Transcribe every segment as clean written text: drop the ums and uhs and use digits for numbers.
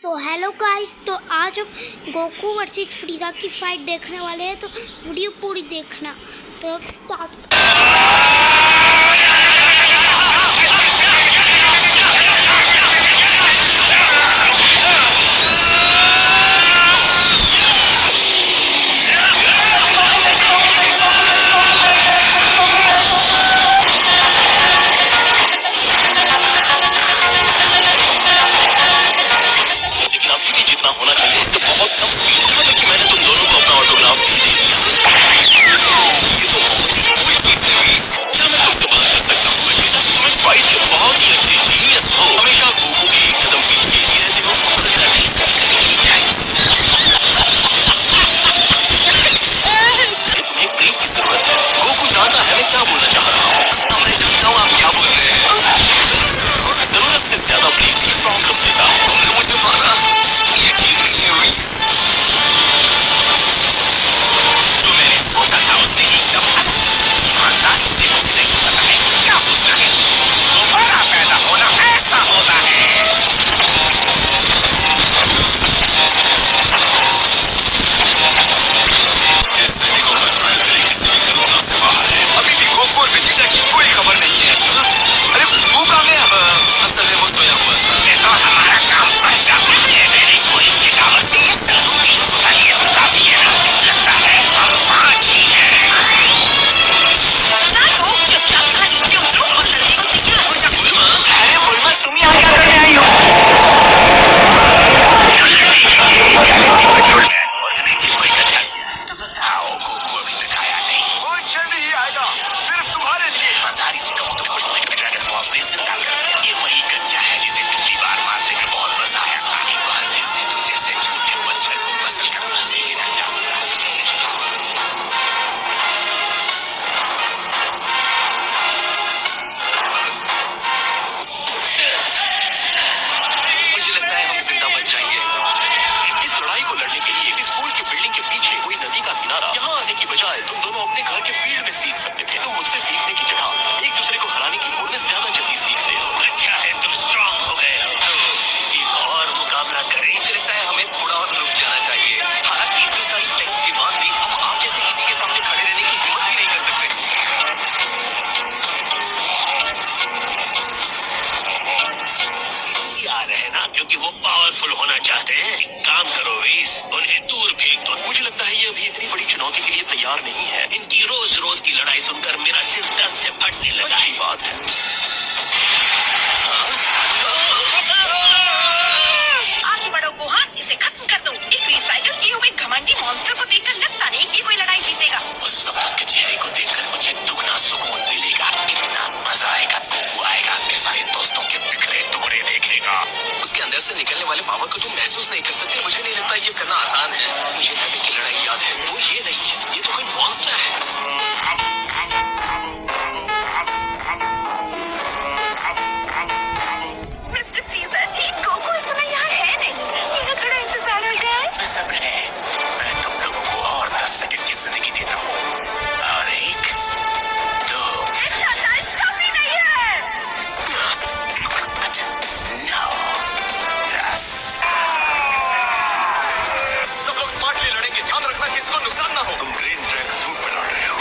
तो hello guys, तो आज हम गोकू वर्सेस फ्रीजा की फाइट देखने वाले हैं। तो वीडियो पूरी देखना। तो अब स्टार्ट। जितना होना चाहिए इससे बहुत कम स्पीड है, लेकिन मैंने तुम दोनों को अपना ऑटोग्राफ ही दे दिया। ये तो बहुत ही कोई चीज है। क्या मैं तुमसे बात कर सकता हूँ? तुम इस फाइट के बहुत ही अच्छे जीनियस हो, हमेशा गोकू की एक कदम पीछे ही रहते हो। तुम्हें ब्रेक की जरूरत है। गोकू जानता है मैं क्या बोलना चाह रहा हूँ। मैं जानता हूँ आप क्या बोल रहे हैं। जरूरत से ज्यादा ब्रेक की प्रॉब्लम देता है। तुमने मुझे मारा, ये ठीक नहीं है रीस। जो मैंने सोचा था उससे एकदम ईमानदारी से मुझे नहीं पता है क्या सोचना है। दोबारा पैदा होना ऐसा होता है। इस सैनिकों का ट्रायल तरीके से भी कल्पना से बाहर है। अभी भी गोकू और वेजिटा की कोई खबर नहीं है। अरे वो कहाँ गया? असल में वो सोया हुआ था। ये तो हमारा काम बन जाता है। मेरी पूरी किताब से जरूरी सुधारिए तो काफी है ना। लगता है हम 5 ही हैं। चुपचाप खा लीजिए और लड़ने को तैयार हो जाओ। अरे बुलमा, तुम यहाँ क्या करने आई हो? तो बताओ, गोकू अभी तक आया नहीं। वो जल्दी ही आएगा, सिर्फ तुम्हारे लिए। ईमानदारी से कहूँ तो ड्रैगन बॉस ने जिंदा कर दिया। ये वही गंजा है जिसे पिछली बार मारने में बहुत मजा आया था। एक बार फिर से तुम जैसे झूठे मच्छर को मसल कर मजे लेना चाहूंगा। मुझे लगता है हम जिंदा बच जाएंगे। इस लड़ाई को लड़ने के लिए स्कूल की बिल्डिंग के पीछे कोई नदी का किनारा, यहाँ आने की बजाय तुम दोनों अपने घर के फील्ड में सीख सकते थे। तुम मुझसे सीखने की जगह एक दूसरे को हराने की होड़ में ज्यादा जल्दी सीखते हो। अच्छा है, तुम स्ट्रांग हो गए हो। एक और मुकाबला करें। मुझे लगता है हमें थोड़ा और रुक जाना चाहिए। हालांकि इतनी सारी स्ट्रेंथ के बाद भी हम आप जैसे किसी के सामने खड़े रहने की हिम्मत भी नहीं कर सकते। आ रहे ना, क्योंकि वो पावरफुल होना चाहते हैं। काम करो वीस, उन्हें दूर फेंक दो। मुझे लगता है ये अभी इतनी बड़ी चुनौती के लिए तैयार नहीं है। इनकी रोज रोज की लड़ाई सुनकर मेरा सिर दर्द से फटने लगा। अच्छी बात है। आगे बढ़ो गोहान, इसे खत्म कर दो। एक रिसाइकल किए हुए घमंडी मॉन्स्टर को देखकर लगता नहीं कि कोई लड़ाई जीतेगा। उस वक्त उसके चेहरे को देखकर मुझे दुगना सुकून मिलेगा। कितना मजा आएगा। गोकू आएगा, अपने सारे दोस्तों के बिखरे टुकड़े देखेगा। उसके अंदर से निकलने वाले पावर को तुम महसूस नहीं कर सकते। मुझे नहीं लगता ये करना आसान है। मुझे नबी की लड़ाई याद है, वो ये नहीं है। ये तो कोई मॉन्स्टर है। मिस्टर फ्रीजा जी, गोकू इस समय यहाँ है नहीं। क्यों थोड़ा इंतजार हो जाए? सब्र है, मैं तुम लोगों को और 10 सेकंड की जिंदगी देता हूँ। और 1, 2, इतना टाइम कभी नहीं है। 9, 10। सब लोग स्मार्टली लड़ेंगे। ध्यान रखना किसी को नुकसान ना हो। तुम रेन ट्रैक सूट में लड़ रहे हो।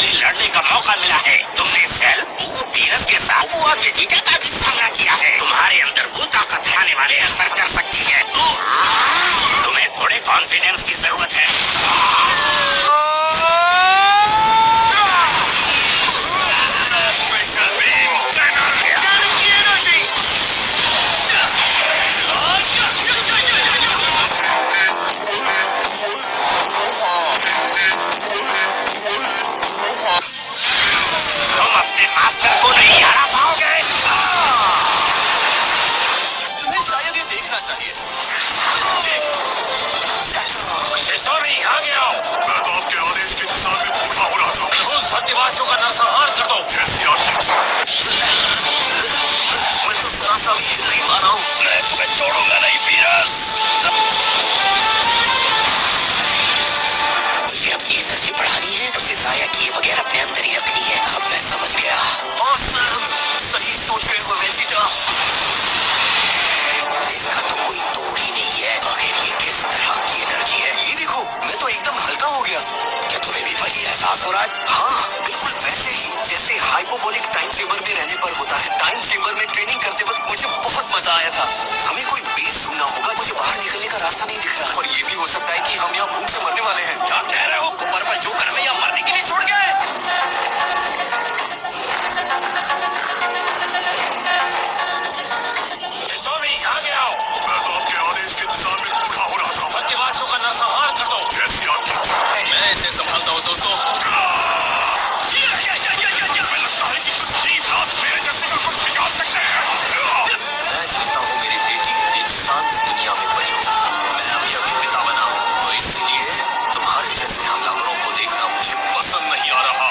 फाइनली लड़ने का मौका मिला है। तुमने सेल, वीनस के साथ और वेजिटा का भी सामना किया है। तुम्हारे अंदर वो ताकत आने वाले असर कर सकती है। तुम्हें थोड़े कॉन्फिडेंस की जरूरत है। स्पेशल बीम तुम अपने मास्टर को नहीं हरा पाओगे। तुम्हें शायद ये देखना चाहिए। सॉरी, आगे आओ। मैं तो आपके आदेश के इंतजार में भूखा हो रहा था। उन सत्यवासियों का नरसंहार कर दो। जैसी आज्ञा। मैं तो जरा सा भी हिल नहीं पा रहा हूँ। मैं तुम्हें छोड़ूंगा नहीं वीरस। मुझे अपनी एनर्जी बढ़ानी है, उसे जाया किए बगैर अपने अंदर ही रखनी है। अब मैं समझ गया। Awesome! सही सोच रहे हो वेजिटा। इसका तो कोई तोड़ ही नहीं है। आखिर ये किस तरह की एनर्जी है? ये देखो, मैं तो एकदम हल्का हो गया। क्या तुम्हें भी वही एहसास हो रहा है? हाँ, बिल्कुल वैसे ही जैसे हाइपोबोलिक टाइम चेम्बर में रहने पर होता है। टाइम चेम्बर में ट्रेनिंग करते वक्त मुझे बहुत मजा आया था। हमें कोई बेस ढूंढना होगा। मुझे बाहर निकलने का रास्ता नहीं दिख रहा। और ये भी हो सकता है कि हम यहाँ भूख से मरने वाले हैं। क्या कह रहे हो? पर्पल जोकर में या मरने के लिए छोड़ गए? सॉरी, आगे आओ। मैं तो आपके आदेश के इंतजार में भूखा हो रहा था। सत्यवासियों का नरसंहार कर दो। जैसी आज्ञा। मैं इसे संभालता हूँ दोस्तों। हमें लगता है कि कुछ डीप लास्ट मेरे जैसे का कुछ बिगाड़ सकते हैं। मैं चाहता हूँ मेरी बेटी एक शांत दुनिया में बड़ी हो। मैं अभी पिता बना हूँ, तो इसलिए तुम्हारे जैसे हमलावरों को देखना मुझे पसंद नहीं आ रहा।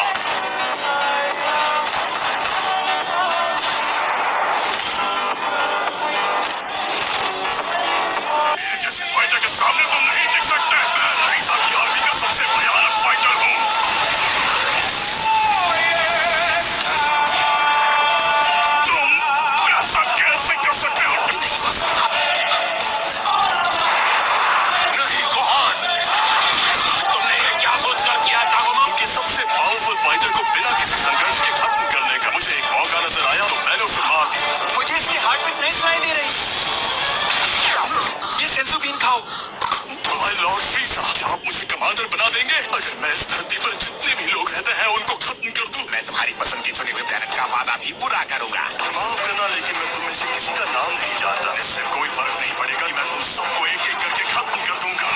मेरे जैसे फाइटर के सामने तुम नहीं टिक सकते। मैं रईसा की आर्मी का सबसे भयानक फाइटर हूँ। तुम ऐसा कैसे कर सकते हो? नहीं कौन? तुमने ये क्या सोचकर किया टागोमा? कि सबसे पावरफुल फाइटर को बिना किसी संघर्ष के खत्म करने का मुझे एक मौका नजर आया, तो मैंने उसे मार दिया। मुझे इसकी हार्ट बीट नहीं सुनाई दे रही। ये सेंसू बीन खाओ। माय लॉर्ड फ्रीजा, क्या आप मुझे कमांडर बना देंगे? अगर मैं इस धरती पर जितने भी लोग रहते हैं उनको खत्म कर दूं। मैं तुम्हारी पसंद की चुनी हुई प्लेनेट का वादा भी पूरा करूंगा। माफ करना, लेकिन मैं तुम में से किसी का नाम नहीं जानता। इससे कोई फर्क नहीं पड़ेगा कि मैं तुम सबको एक एक करके खत्म कर दूंगा।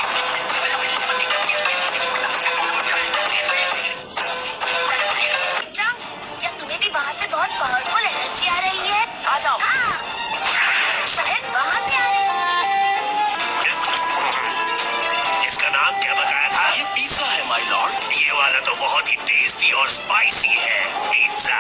क्या तुम्हें भी वहाँ से बहुत पावरफुल एनर्जी आ रही है? आ जाओ। हाँ, शायद वहाँ से आ रही है। इसका नाम क्या बताया था? ये पिज्जा है माय लॉर्ड। ये वाला तो बहुत ही टेस्टी और स्पाइसी है। पिज्जा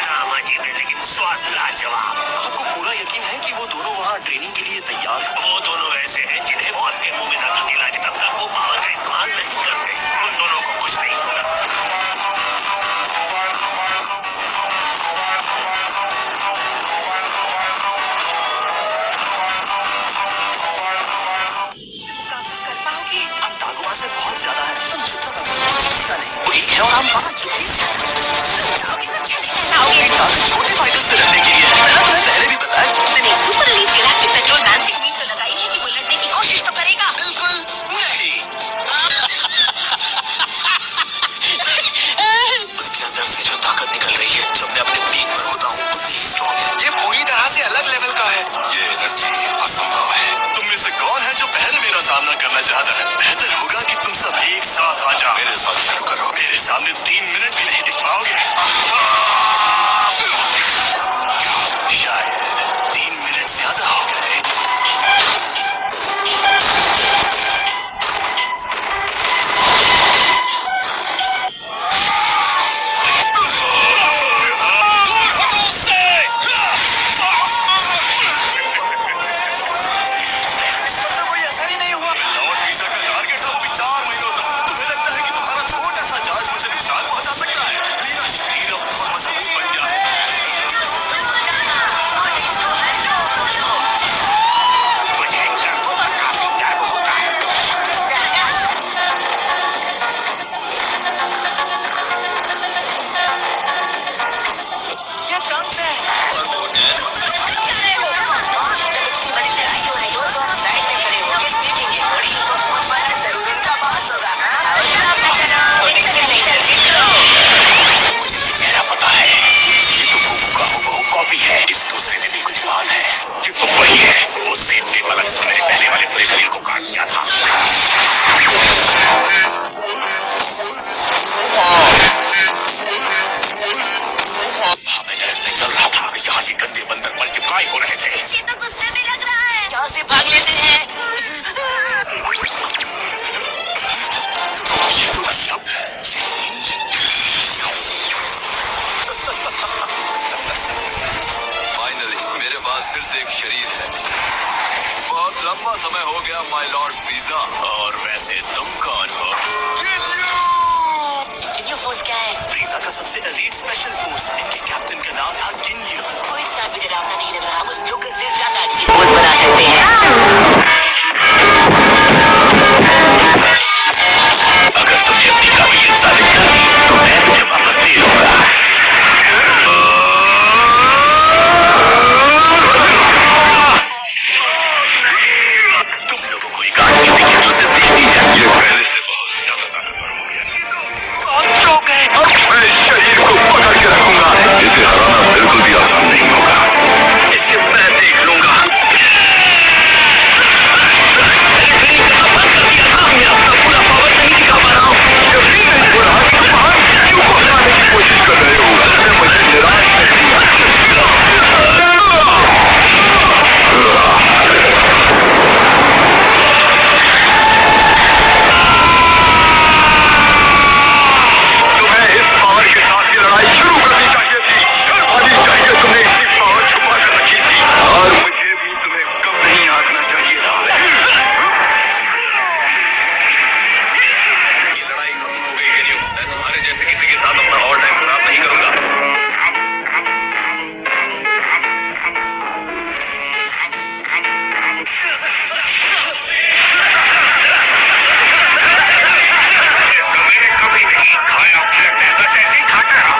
नाम अजीब है लेकिन स्वाद लाजवाब। आपको पूरा यकीन है कि वो दोनों वहाँ ट्रेनिंग के लिए तैयार हैं? वो दोनों ऐसे हैं जिन्हें मौत के मुंह में न धकेला जाए तब तक वो पावर का इस्तेमाल नहीं करते। उन दोनों को कुछ नहीं होगा। काबू कर पाओगे? अब टागोमा से बहुत ज्यादा है। तुम जितना बताओ नहीं। वो एक है और हम 5। जाओगे ना चलेगा। छोटे फाइटर से लड़ने के लिए है। मैंने तुम्हें पहले भी बताया। मैंने super elite galactic petrol man से उम्मीद तो लगाई है कि वो लड़ने की कोशिश तो करेगा। बिल्कुल नहीं। उसके अंदर से जो ताकत निकल रही है, जब मैं अपने पीक पर होता हूँ, उतनी ही स्ट्रॉन्ग है। ये पूरी तरह से अलग लेवल का है। ये एनर्जी असंभव है। तुम में से कौन है जो पहले मेरा सामना करना चाहता है? बेहतर होगा कि तुम सब एक साथ आ जाओ। मेरे साथ शुरू करो। मेरे सामने 3 मिनट भी नहीं टिक पाओगे। शायद 3 मिनट ज्यादा हो गए। कोई असर ही नहीं हुआ। लॉर्ड वीजा का टारगेट था 4 महीनों तक। तुम्हें लगता है कि तुम्हारा छोटा सा जहाज मुझे नुकसान पहुंचा शरीर है। बहुत लंबा समय हो गया माय लॉर्ड फ्रीजा। और वैसे तुम कौन हो? गिन्यू फोर्स क्या है? फ्रीजा का सबसे एलीट स्पेशल फोर्स। इनके कैप्टन का नाम था गिन्यू। वो इतना भी डरावना नहीं लग रहा। हम उस जोकर से ज्यादा अच्छी फोर्स बना सकते हैं। अगर तुमने अपनी काबिलियत साबित कर दी तो मैं तुझे वापस ले लूंगा। तुम लोगों को एक आदमी से कितनों से सीख दी जाए। ये पहले से बहुत ज्यादा ताकतवर हो गया। मैं शरीर को पकड़ के रखूंगा। इसे हराना बिल्कुल भी आसान नहीं होगा। इसे मैं देख लूंगा। मैं अपना पूरा पावर नहीं दिखा पा रहा हूँ। कोशिश कर रहे हो। मुझे निराश नहीं किया। तुम्हें इस पावर के साथ ही लड़ाई शुरू करनी चाहिए थी। शर्म आनी चाहिए। तुमने इतनी पावर छुपा कर रखी थी और मुझे भी तुम्हें कम नहीं आंकना चाहिए था। ये लड़ाई खत्म हो गई गिन्यू। मैं तुम्हारे जैसे किसी के साथ अपना और टाइम खराब नहीं करूंगा। मैंने कभी नहीं खाया ब्लड। बस ऐसे ही खाता रहा।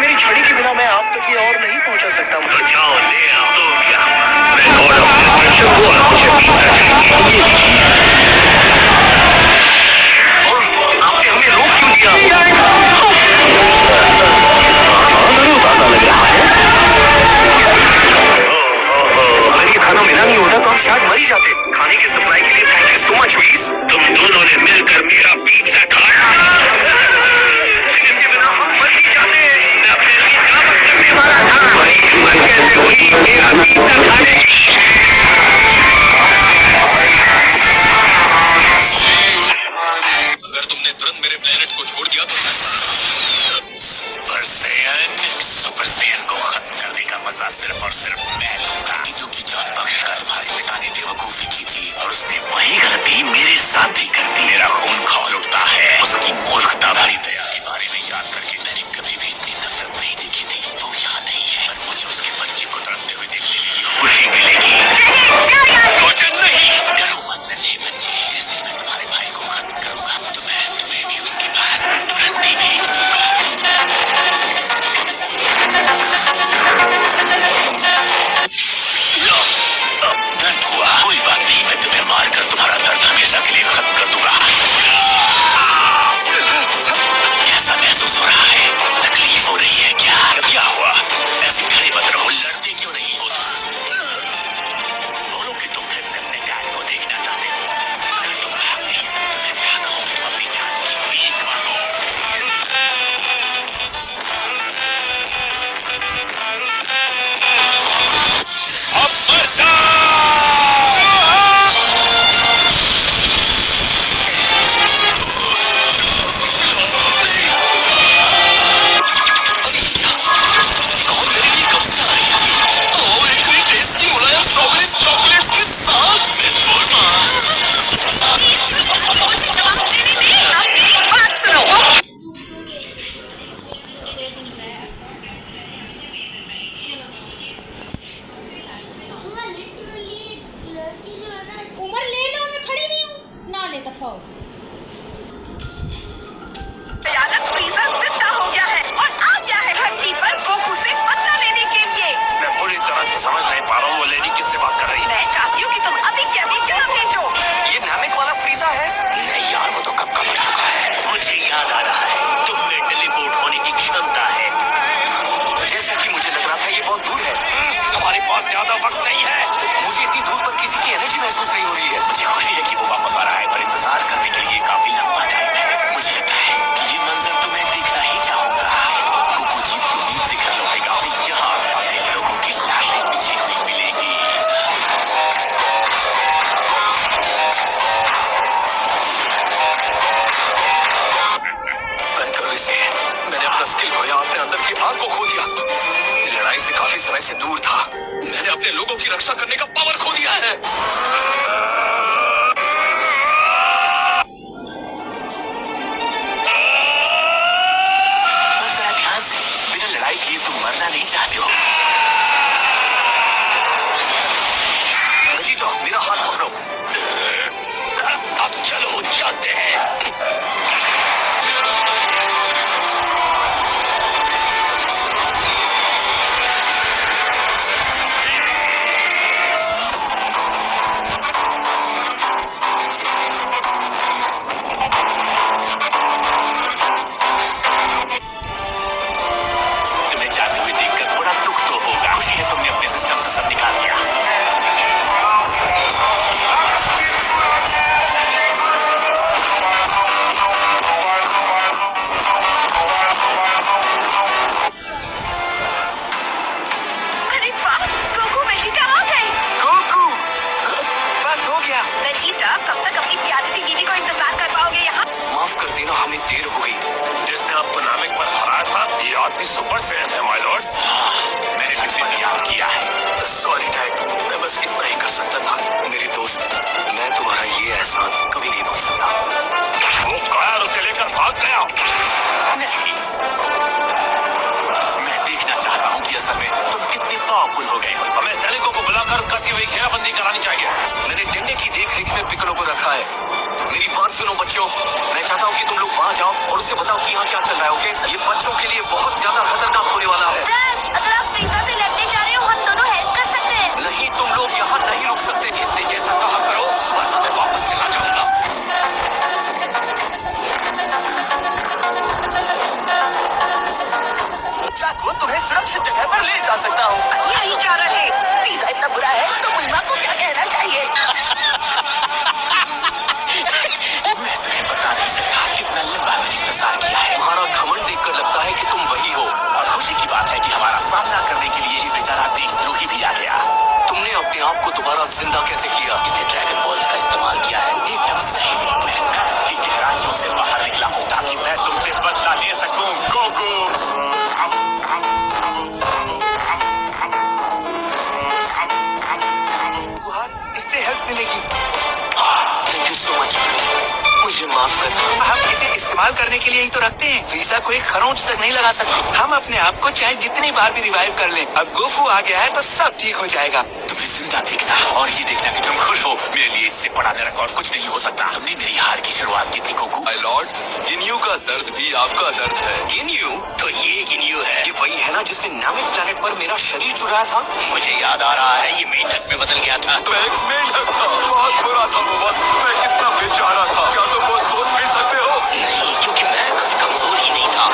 मेरी छड़ी के बिना मैं आप तक ये और नहीं पहुंचा सकता। तो जाओ ले आओ। तो क्या मैं और अपने स्पेशल हुआ। मुझे पिज़्ज़ा चाहिए। आपने हमें रोक क्यों दिया? ताज़ा लग रहा है। अगर ये खाना मिला नहीं होता तो हम शायद मर ही जाते। खाने की सप्लाई के लिए थैंक यू सो मच वीस। तुम दोनों ने मिलकर मेरा पिज़्ज़ा खाया। लेकिन इसके बिना हम मर ही जाते। मैं अपने लिए दावत करने वाला था। वही हिम्मत कैसे हुई मेरा पिज़्ज़ा खाने की? अगर तुमने तुरंत मेरे प्लेनेट को छोड़ दिया तो सुपर सैयन को खत्म करने का मजा सिर्फ और सिर्फ मैं लूंगा। गिन्यू की जान बख्शकर तुम्हारे पिता ने बेवकूफी की थी और उसने वही गलती मेरे साथ भी कर दी। मेरा खून खौल उठता है उसकी मूर्खता। भरी दया के बारे में याद करके मैंने कभी भी इतनी नफरत नहीं देखी थी। वो यहाँ नहीं है पर मुझे उसके बच्चे को तड़पते हुए देखने की खुशी मिलेगी। डरो मत नन्हे बच्चे। जैसे मैं तुम्हारे भाई को खत्म करूंगा तो मैं तुम्हें भी उसके पास तुरंत ही भेज दूंगा। दर्द हुआ? कोई बात नहीं। मैं तुम्हें मारकर तुम्हारा दर्द हमेशा के लिए खत्म कर दूंगा। कैसा महसूस हो रहा है? तकलीफ हो रही है क्या? क्या हुआ? ऐसे खड़े मत रहो। लड़ते क्यों नहीं हो? बोलो कि तुम फिर से अपने डैड को देखना चाहते हो। अगर तुम भाग नहीं सकते, मैं चाहता हूँ कि तुम अपनी जान की भीख मांगो। अब मर जा! उम्र ले लो, मैं खड़ी नहीं हूँ ना ले दफा। भयानक फ्रीजा जिंदा हो गया है और आ गया है धरती पर गोकू से बदला लेने के लिए। मैं पूरी तरह से समझ नहीं पा रहा हूँ वो लेडी किससे बात कर रही है। मैं चाहती हूँ कि तुम अभी के अभी यहाँ भेजो। ये नामिक वाला फ्रीजा है? नहीं यार, वो तो कब का मर चुका है। मुझे याद आ रहा है तुम में टेलीपोर्ट होने की क्षमता है। जैसा कि मुझे लग रहा था ये बहुत दूर है। तुम्हारे पास ज्यादा वक्त नहीं है। मुझे इतनी दूर पर किसी की एनर्जी महसूस नहीं हो रही है। मुझे खुशी है कि वो वापस आ रहा है पर इंतजार करने के लिए काफी लंबा टाइम है। मुझे लगता है कि ये मंजर तुम्हें देखना ही चाहूंगा। गोकू जीप को नींद से घर लौटेगा। यहाँ अपने लोगों की लाशें बिछी हुई मिलेगी। बंद करो इसे। मैंने अपना स्किल खोया, अपने अंदर की आग को खो दिया। लड़ाई से काफी समय से दूर था। मैंने अपने लोगों की रक्षा करने का पावर खो दिया है। और जरा ध्यान से, बिना लड़ाई किए तुम मरना नहीं चाहते हो। वेजिटा, मेरा हाथ पकड़ो। अब चलो चलते हैं। तुम्हें जाते हुए देखकर थोड़ा दुख तो होगा। खुशी है तुमने अपने सिस्टम से सब निकाल दिया। अरे वाह, गोकू वेजिटा आ गए। गोकू, बस हो गया। वेजिटा, कब तक अपनी प्यारी सी बीवी को इंतजार कर पाओगे यहाँ? माफ कर देना, हमें देर हो गई। जिसने आपको नामिक पर हराया था, ये आदमी सुपर सैयन है माय लॉर्ड। मैंने पिछले दिन याद किया है। सॉरी डैड, मैं बस इतना ही कर सकता था। मेरे दोस्त, मैं तुम्हारा ये एहसान कभी नहीं भूल सकता। वो कायर उसे लेकर भाग गया। नहीं, मैं देखना चाहता हूँ कि असल में तुम कितने पावरफुल हो गए हो। हमें सैनिकों को बुलाकर कसी हुई घेराबंदी करानी चाहिए। मैंने टेंडे की देखरेख में पिकलो को रखा है। मेरी बात सुनो बच्चों, मैं चाहता हूँ कि तुम लोग वहाँ जाओ और उसे बताओ कि यहाँ क्या चल रहा है। ओके, ये बच्चों के लिए बहुत ज्यादा खतरनाक होने वाला है। डैड, अगर आप फ्रीजा से लड़ने जा रहे हो, हम दोनों हेल्प कर सकते हैं। नहीं, तुम लोग यहाँ नहीं रुक सकते। इसने जैसा कहा करो वरना मैं वापस चला जाऊंगा। चाकू, तुम्हें सुरक्षित जगह पर ले जा सकता हूँ। यही जा रहे। पिज़्ज़ा इतना बुरा है तो मुल्मा को क्या कहना चाहिए? मैं तुम्हें बता नहीं सकता कितना लंबा मैंने इंतजार किया है। तुम्हारा घमंड देखकर लगता है कि तुम वही हो। और खुशी की बात है कि हमारा सामना करने के लिए ये बेचारा देशद्रोही भी आ गया। तुमने अपने आप को दोबारा जिंदा कैसे किया? इसने ड्रैगन बॉल्स का इस्तेमाल किया है। एकदम सही। मैं अर्थ की गहराइयों से बाहर निकला हूँ ताकि मैं तुमसे बदला ले सकूं, गोकू। इससे हेल्प मिलेगी। Thank you so much. मुझे माफ करना। हम इसे इस्तेमाल करने के लिए ही तो रखते हैं। वीजा को एक खरोंच तक नहीं लगा सकते। हम अपने आप को चाहे जितनी बार भी रिवाइव कर लें, अब गोकू आ गया है तो सब ठीक हो जाएगा। तुम्हें जिंदा देखना और ये देखना कि तुम खुश हो, मेरे लिए इससे बड़ा नरक और कुछ नहीं हो सकता। तुमने मेरी हार की शुरुआत की थी गोकू। माय लॉर्ड, गिन्यू का दर्द भी आपका दर्द है। गिन्यू? तो ये गिन्यू है। ये वही है ना जिसने नामिक प्लेनेट पर मेरा शरीर चुराया था? मुझे याद आ रहा है, ये मेंढक में बदल गया था। मैं एक मेंढक था। बहुत बुरा था वो वक्त। मैं कितना बेचारा था। क्या तुम वो सोच भी सकते हो? नहीं, क्योंकि मैं कभी कमजोर ही नहीं था।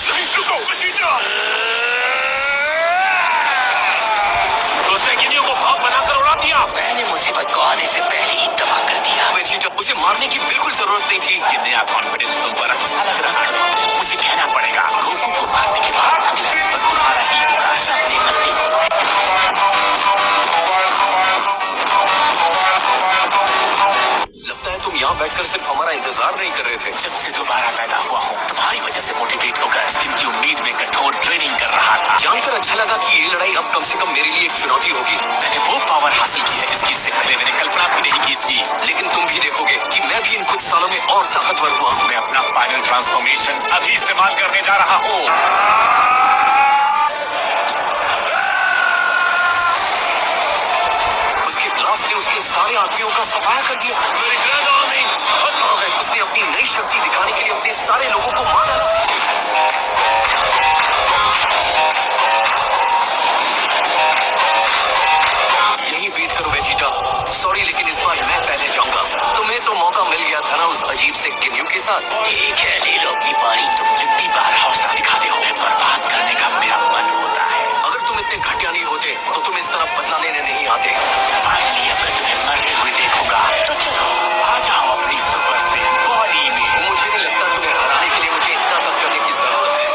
नहीं, रुको वेजिटा। उसने गिन्यू को भाग बनाकर उड़ा दिया। मैंने मुसीबत को आने से पहले ही तबाह कर दिया। वेजिटा, उसे मारने की बिल्कुल जरूरत नहीं थी। ये नया कॉन्फिडेंस तुम पर अच्छा लग रहा है। मुझे कहना पड़ेगा, गोकू को मारने के बाद अगला नंबर तुम्हारा ही होगा। सबने मत देखो। लगता है तुम यहाँ बैठकर सिर्फ हमारा इंतजार नहीं कर रहे थे। जब से दोबारा पैदा हुआ हूँ, तुम्हारी वजह से मोटिवेट होकर इस दिन की उम्मीद में कठोर ट्रेनिंग कर रहा था। जानकर अच्छा लगा कि ये लड़ाई अब कम से कम मेरे लिए एक चुनौती होगी। मैंने वो पावर हासिल की है जिसकी इससे पहले मैंने कल्पना भी नहीं की थी। लेकिन तुम भी देखोगे कि मैं भी इन कुछ सालों में और ताकतवर हुआ हूँ। मैं अपना फाइनल ट्रांसफॉर्मेशन अभी इस्तेमाल करने जा रहा हूँ। उसके ब्लास्ट ने उसके सारे आदमियों का सफाया कर दिया। मेरी ग्रैंड आर्मी खत्म हो गई। उसने अपनी नई शक्ति दिखाने के लिए अपने सारे लोगों को मार डाला। यही वेट करो वेजिटा। सॉरी, लेकिन इस बार मैं पहले जाऊंगा। तुम्हें तो मौका मिल गया था ना उस अजीब से गिन्यू के साथ। ठीक है, ले लो अपनी बारी। तुम जितनी बार हौसला दिखाते हो, मैं बर्बाद करने का मेरा मन होता है। अगर तुम इतने घटिया नहीं होते तो तुम इस तरह बदला लेने नहीं आते। फाइनली अब मैं तुम्हें मरते हुए देखूंगा। तो चलो आ जाओ अपनी सुपर से बॉडी में। मुझे नहीं लगता तुम्हें हराने के लिए मुझे इतना सब करने की जरूरत है।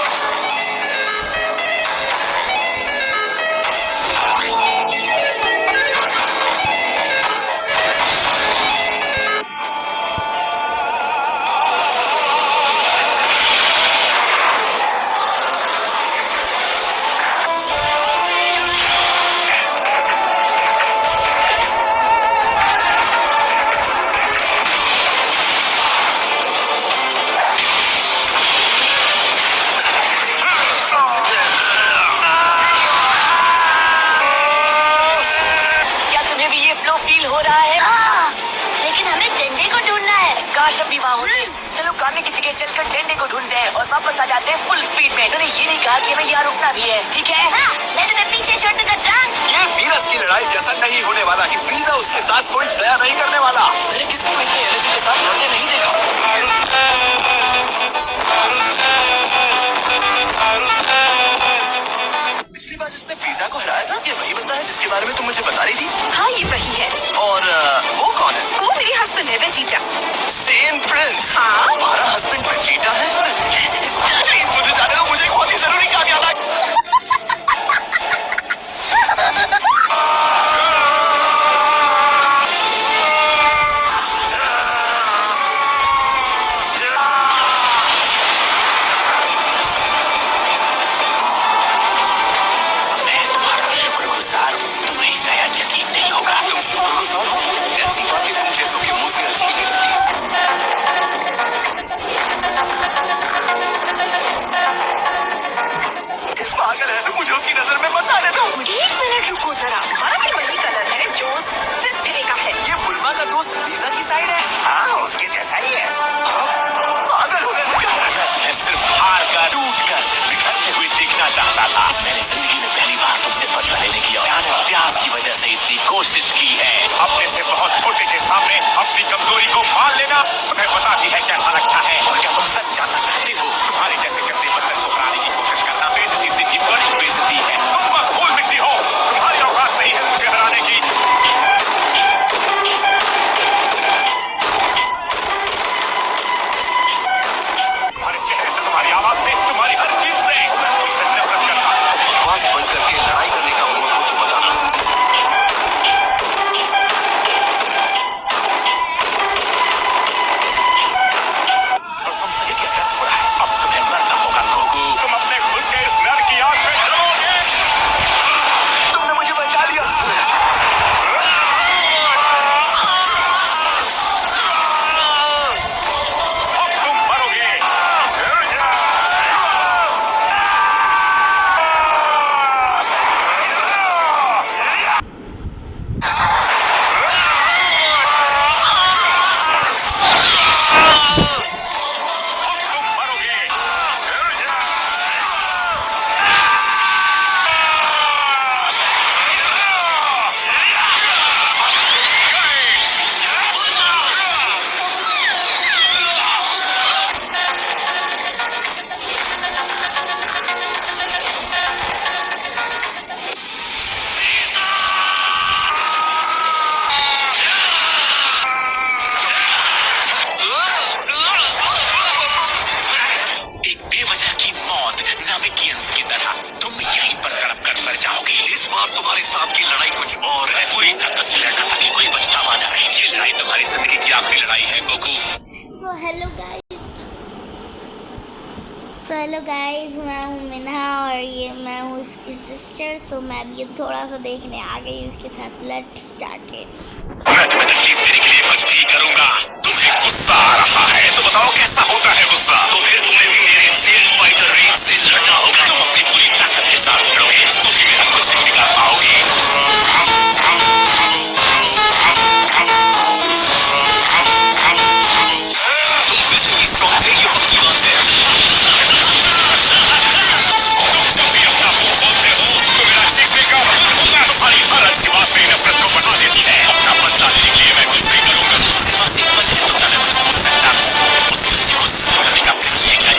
काश अब भी वहाँ होते। चलो गाने की जगह चलकर डंडे को ढूंढते हैं और वापस आ जाते हैं फुल स्पीड में। तूने ये नहीं कहा कि हमें यहाँ रुकना भी है, ठीक है? हाँ, मैं तुम्हें पीछे छोड़ दूंगा ट्रंक्स। ये वीरस की लड़ाई जैसा नहीं होने वाला कि फ्रीजा उसके साथ कोई दया नहीं करने वाला। मैंने किसी को इतने एनर्जी के साथ लड़ने नहीं देखा। पिछली बार जिसने फ्रीजा को हराया था, ये वही बंदा है जिसके बारे में तुम मुझे बता रही थी। हाँ, ये वही है। और वो कौन है? वो मेरी हस्बैंड है, वेजिटा। सेन प्रिंस। हाँ? हमारा हस्बैंड वेजिटा है? प्लीज मुझे जाने दो, मुझे एक बहुत ही जरूरी काम याद आया। मैं तुम्हारा शुक्रगुजार हूँ। तुम्हें शायद यकीन नहीं होगा। तुम शुक्रगुजार हो? ऐसी बातें तुम जैसों के मुंह से अच्छी नहीं लगती। पागल है तुम, मुझे उसकी नजर में मत आने दो। 1 मिनट रुको जरा। हमारा भी वही कलर है जो सिर्फ फिरे का है। ये बुलमा का दोस्त फ्रीजा की साइड है। हाँ, उसके जैसा ही है। पागल हो गया। मैं सिर्फ हार कर, टूट कर, बिखरते हुए दिखना चाहता था। मैंने जिंदगी में पहली बार तुमसे बदला लेने की भयानक प्यास की वजह से इतनी कोशिश की है। अपने से बहुत छोटे के सामने अपनी कमजोरी को मान लेना तुम्हें पता भी है कैसा लगता है। और क्या तुम सच जानना चाहते हो? तुम्हारे जैसे गंदे बंदर को हराने की कोशिश करना बेइज्जती से भी बड़ी बेइज्जती है। तुम बस धूल मिट्टी हो। तुम्हारी औकात नहीं है मुझे हराने की। तुम्हारे चेहरे से, तुम्हारी आवाज से, तुम्हारी हर चीज से मैं तुमसे नफरत करता हूँ। बकवास बंद करके लड़ाई करने का मूड हो तो बताना। और तुमसे ये क्या हो रहा है? अब तुम्हें मरना होगा गोकू। तुम अपने खुद के इस नर की आग में जलोगे। तुमने मुझे बचा लिया। अब तुम मरोगे। अब तुम मरोगे। एक बेवजह की मौत, नाविकियंस की तरह तुम यहीं पर तड़प कर मर जाओगे। इस बार तुम्हारे साथ की लड़ाई कुछ और है। पूरी ताकत से लड़ना ताकि कोई पछतावा न रहे। ये लड़ाई तुम्हारी जिंदगी की आखिरी लड़ाई है गोकू। सो हेलो गाइस, मैं हूँ मिन्हा और ये मैं हूँ इसकी सिस्टर। सो मैं भी थोड़ा सा देखने आ गई उसके साथ। Let's start it. मैं तुम्हें तकलीफ देने के लिए कुछ भी करूंगा। तुम्हें गुस्सा आ रहा है तो बताओ कैसा होता है गुस्सा। तो फिर तुम्हें भी मेरे सेल फाइटर रेंज से लड़ना होगा। तुम अपनी पूरी ताकत के साथ लड़ोगे तो फिर मेरा कुछ नहीं बिगाड़ पाओगे। तुम वैसे भी स्ट्रॉन्ग थे, ये पक्की बात है। तुम जब भी अपना मुंह खोलते हो तो मेरा चीखने का मतलब होता है। तुम्हारी हर अच्छी बात मेरी नफरत को बढ़ा देती है। अपना बदला लेने के लिए मैं कुछ भी करूंगा। बस एक बच्चे तो मैं कुछ बोल सकता हूँ। उस बच्चे को सही करने का प्लान ये क्या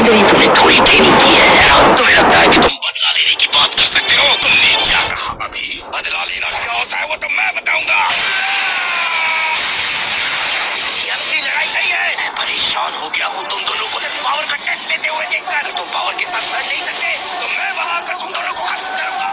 मैंने ही तुम्हें थोड़ी ट्रेनिंग की है ना? तुम्हें लगता है कि तुम बदला लेने की बात कर सकते हो? तुमने क्या कहा अभी? बदला लेना क्या होता है वो तो मैं बताऊंगा। अच्छी लड़ाई सही है। परेशान हो गया हूँ तुम दोनों को पावर का टेस्ट लेते हुए देखकर। तुम पावर के साथ लड़ नहीं सकते तो मैं वहां आकर तुम दोनों को खत्म करूंगा।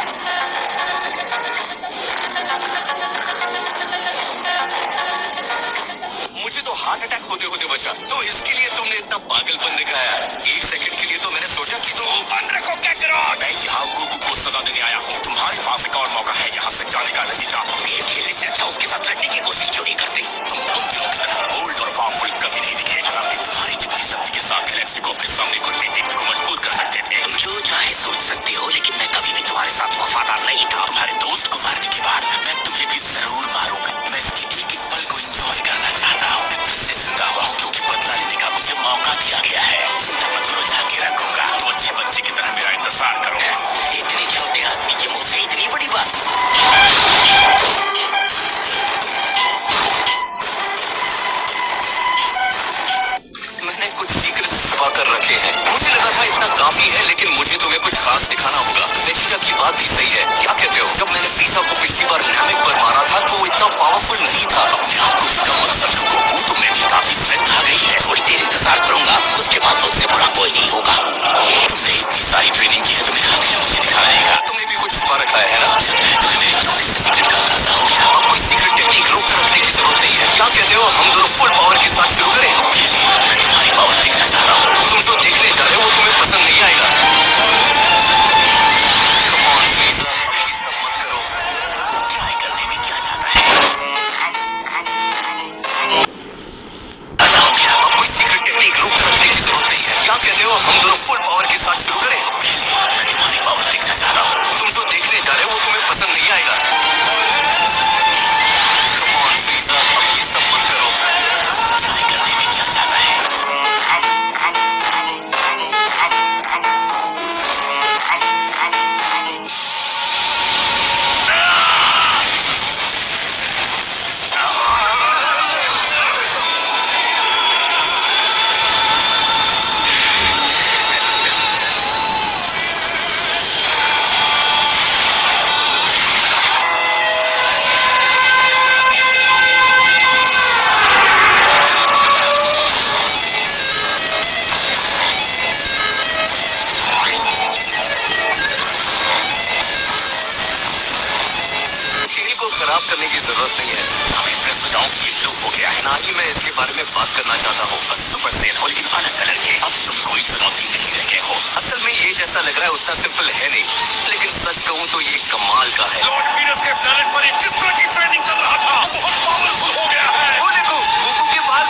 मुझे तो हार्ट अटैक होते होते बचा, तो इसके लिए तुमने इतना पागलपन दिखाया। एक सेकंड के लिए तो मैंने सोचा कि तुम बंद रखो क्या करो। मैं यहाँ गोकू को सजा देने आया हूँ। तुम्हारे पास एक और मौका है यहाँ से जाने का। नतीजा ये खेलने से अच्छा उसके साथ लड़ने की कोशिश क्यों नहीं करते? तुम दिनों की तरह बोल्ड और पावरफुल कभी नहीं दिखे। हालांकि तुम्हारी जितनी शक्ति के साथ गैलेक्सी को अपने सामने घुटने टेकने को मजबूर कर सकते थे। तुम जो चाहे सोच सकते हो, लेकिन मैं कभी भी तुम्हारे साथ वफादार नहीं था। तुम्हारे दोस्त को मारने के बाद मैं तुम्हें भी जरूर मारूंगा। मैं इसके एक एक पल को एंजॉय करना चाहता हूँ। फिर से जिंदा हुआ हूँ क्योंकि बदला लेने का मुझे मौका दिया गया है। जिंदा मतलब जाके रखूंगा तो अच्छे बच्चे की तरह मेरा इंतजार करूंगा। इतने छोटे आदमी के मुंह से इतनी बड़ी बात। मैंने कुछ सीक्रेट छुपा कर रखे हैं। मुझे लगा था इतना काफी है, लेकिन मुझे तुम्हें कुछ खास दिखाना होगा। नेशिका की बात भी सही है। क्या कहते हो? जब मैंने फ्रीजा को पिछली बार नामिक पर मारा था तो वो इतना पावरफुल नहीं था। अपने आप को इसका मत समझो गोकू, तुम्हें भी काफी स्ट्रेंथ आ गई है। थोड़ी देर इंतजार करूंगा, उसके बाद मुझसे बुरा कोई नहीं होगा। तुमने इतनी सारी ट्रेनिंग की है, तुम्हें मुझे दिखाएगा। तुमने भी कुछ छुपा रखा है ना? तुम्हें मेरे छोटे से सीक्रेट का अंदाजा हो गया। अब कोई सीक्रेट टेक्निक रोक कर रखने की जरूरत नहीं है। क्या कहते हो? हम दोनों फुल पावर के साथ शुरू करें? मैं तुम्हारी पावर देखना चाहता हूँ। तुम जो देखने जा रहे हो वो तुम्हें पसंद नहीं आएगा। Come on, फ्रीजा, अब ये सब मत करो। ट्राई करने में क्या जाता है? हो गया। अब कोई सीक्रेट टेक्निक रोक कर रखने की जरूरत नहीं है। क्या कहते हो? हम दोनों फुल पावर के साथ शुरू करें? मैं तुम्हारी पावर देखना चाहता हूँ। तुम जो देखने जा रहे हो वो तुम्हें पसंद नहीं आएगा। Come on, फ्रीजा, अब ये सब मत करो। ट्राई करने में क्या जाता है? खेल को खराब करने की जरूरत नहीं है। अब इम्प्रेस हो जाऊं कि ये लूप हो गया है। ना ही मैं इसके बारे में बात करना चाहता हूँ। बस सुपर सेल हो, लेकिन अलग कलर के। अब तुम कोई चुनौती नहीं रह गए हो। असल में ये जैसा लग रहा है उतना सिंपल है नहीं, लेकिन सच कहूँ तो ये कमाल का है। लॉर्ड वीनस के प्लेनेट पर ये किस तरह की ट्रेनिंग कर रहा था? वो बहुत पावरफुल हो गया है। वो देखो, गोकू के बाल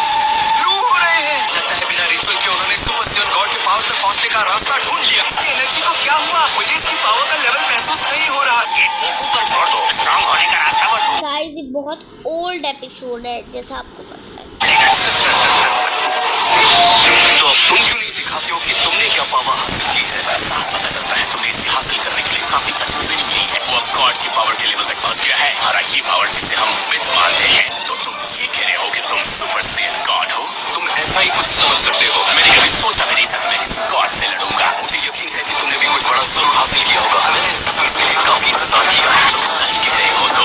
ब्लू हो रहे हैं। लगता है बिना रिचुअल के उन्होंने सुपर सेवन गॉड के पावर तक पहुंचने का रास्ता ढूंढ लिया। इसकी एनर्जी को क्या हुआ? मुझे इसकी पावर का लेवल महसूस नहीं हो रहा। ये गोकू पर छोड़ दो, स्ट्रांग होने का रास्ता वो ढूंढ गाइस ये बहुत ओल्ड एपिसोड है जैसा आपको पता है। तो अब तुम क्यों नहीं दिखाते हो कि तुमने क्या पावर हासिल की है? साफ पता चलता है तुम्हें इसे हासिल करने के लिए काफी तजुर्बे निकली है। वो अब गॉड की पावर के लेवल तक पहुंच गया है। हमारा ये पावर जिसे हम मिथ मानते हैं। तो तुम ये कह रहे हो कि तुम सुपर सेल गॉड हो? तुम ऐसा ही कुछ समझ सकते हो। मैंने कभी सोचा भी नहीं था कि मैं किसी गॉड से लड़ूंगा। मुझे यकीन है कि तुमने भी कुछ बड़ा जरूर हासिल किया होगा। मैंने इस चीज के लिए काफी इंतजार किया है। तुम नहीं कह रहे हो तो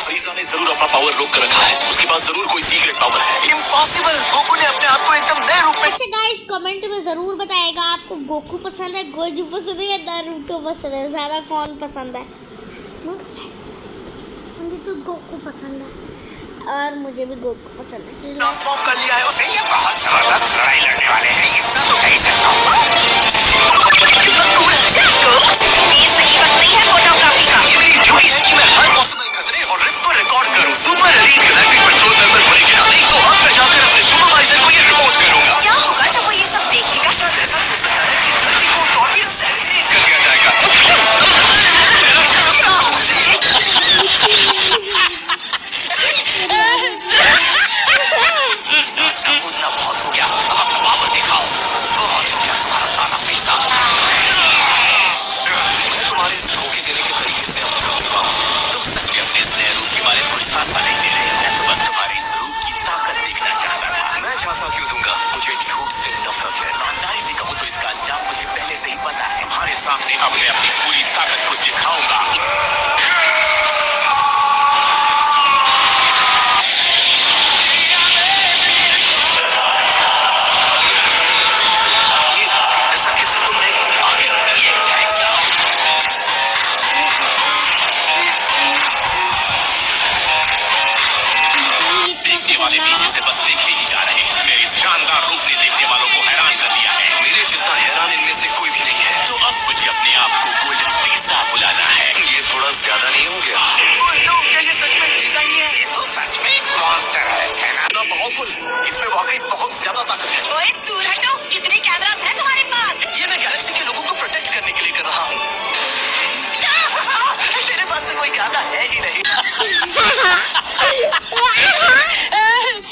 फ्रीजा ने जरूर अपना पावर रोक कर रखा है। उसके पास जरूर कोई सीक्रेट पावर है। इम्पॉसिबल! गोकू ने अपने आप को एकदम नए रूप में। अच्छा गाइस कमेंट में जरूर बताएगा आपको गोकू पसंद है, गोजू पसंद है या नारुतो पसंद है, ज्यादा कौन पसंद है? मुझे तो गोकू पसंद है और मुझे भी गोकू पसंद है। ट्रांसफॉर्म कर लिया है उसे। ये बहुत जबरदस्त लड़ाई लड़ने वाले हैं। इतना तो कह सकता हूँ। ये सही वक्त नहीं है फोटोग्राफी का। ये मेरी ड्यूटी है कि मैं हर पॉसिबल खतरे और रिस्क को रिकॉर्ड करूं। Super elite galactic petrol member होने के नाते तो अब मैं जाकर अपने सुपरवाइजर को ये रिपोर्ट करूंगा। क्या होगा जब वो ये सब देखेगा? शायद ऐसा हो सकता है कि धरती को टॉर्पीडो से एलिमिनेट कर दिया जाएगा। कूदना बहुत हो गया। अब अपना पावर दिखाओ। सामने अब मैं अपनी पूरी ताकत को दिखाऊंगा। ऐसा कैसे तुमने आगे देखने वाले पीछे से बस देखे ही जा रहे हैं। मेरे इस शानदार रूप ने देखने वालों को हैरान कर दिया है। मेरे जितना हैरान इनमें से कोई भी नहीं है। तो अब मुझे अपने आप को गोल्डन पिज़्ज़ा बुलाना है। ये थोड़ा ज्यादा नहीं हो गया? क्या ये सच में पिज़्ज़ा ही है? ये तो सच में एक मॉन्स्टर है ना? पावरफुल, इसमें वाकई बहुत ज्यादा ताकत है। ओए दूर हटो, कितने कैमरास हैं तुम्हारे पास? ये मैं गैलेक्सी के लोगों को प्रोटेक्ट करने के लिए कर रहा हूँ। तेरे पास तो कोई कैमरा है ही नहीं।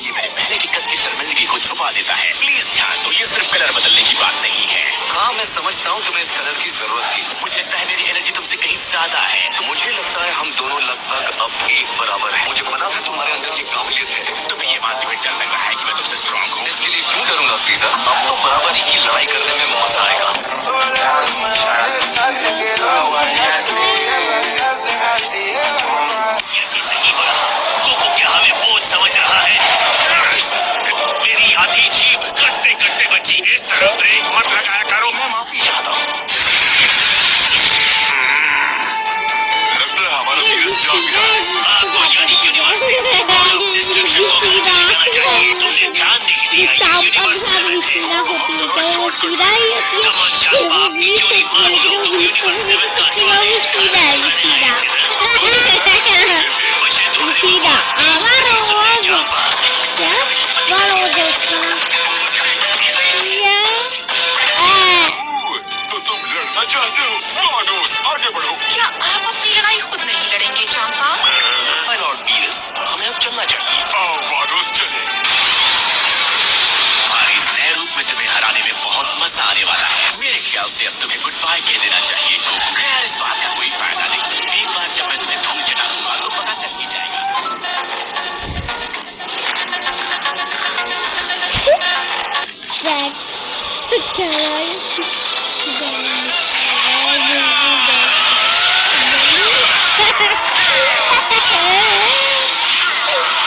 ये मेरे पहले की कद की शर्मिंदगी को छुपा देता है। प्लीज ध्यान दो, ये सिर्फ कलर बदलने की बात नहीं है। हाँ, मैं समझता हूँ तुम्हें इस कलर की जरूरत थी। मुझे लगता है मेरी एनर्जी तुमसे कहीं ज्यादा है। तो मुझे लगता है हम दोनों लगभग अब एक बराबर हैं। मुझे पता था तुम्हारे अंदर ये काबिलियत है। तुम्हें ये मानते हुए डर लग रहा है कि मैं तुमसे स्ट्रांग हूँ। इसके लिए क्यों डरूंगा फ्रीज़ा? अब तो बराबरी की लड़ाई करने में मजा आएगा। कोको क्या हमें बोझ समझ रहा है? मेरी आधी जीभ कटते कटते बची। इस तरह ब्रेक मत लगाया करो। मैं माफी चाहता हूँ। लगता है हमारा धीरज जाग गया। आपको यानी यूनिवर्स 6 बॉल ऑफ डिस्ट्रक्शन को चले जाना चाहिए। तुमने ध्यान नहीं दिया। चाप अब हमें सीधा होती है, चाहे वो सीधा ही होती है, फिर वो 20 सेकंड जो 20 सेकंड तो वो सीधा है, सीधा सीधा आवार आवाज क्या बाल हो जाता तो तुम लड़ना चाहते हो? मानोस, आगे बढ़ो। क्या आप अपनी लड़ाई खुद नहीं लड़ेंगे चांपा? माय लॉर्ड बीरस, हमें अब चलना चाहिए। आओ मानोस, चले। हमारे इस नए रूप में तुम्हें हराने में बहुत मजा आने वाला है। मेरे ख्याल से अब तुम्हें गुड बाय कह देना चाहिए कोको। खैर, इस बात का कोई फायदा नहीं। एक बार जब मैं तुम्हें धूल चटा दूंगा तो पता चल ही जाएगा।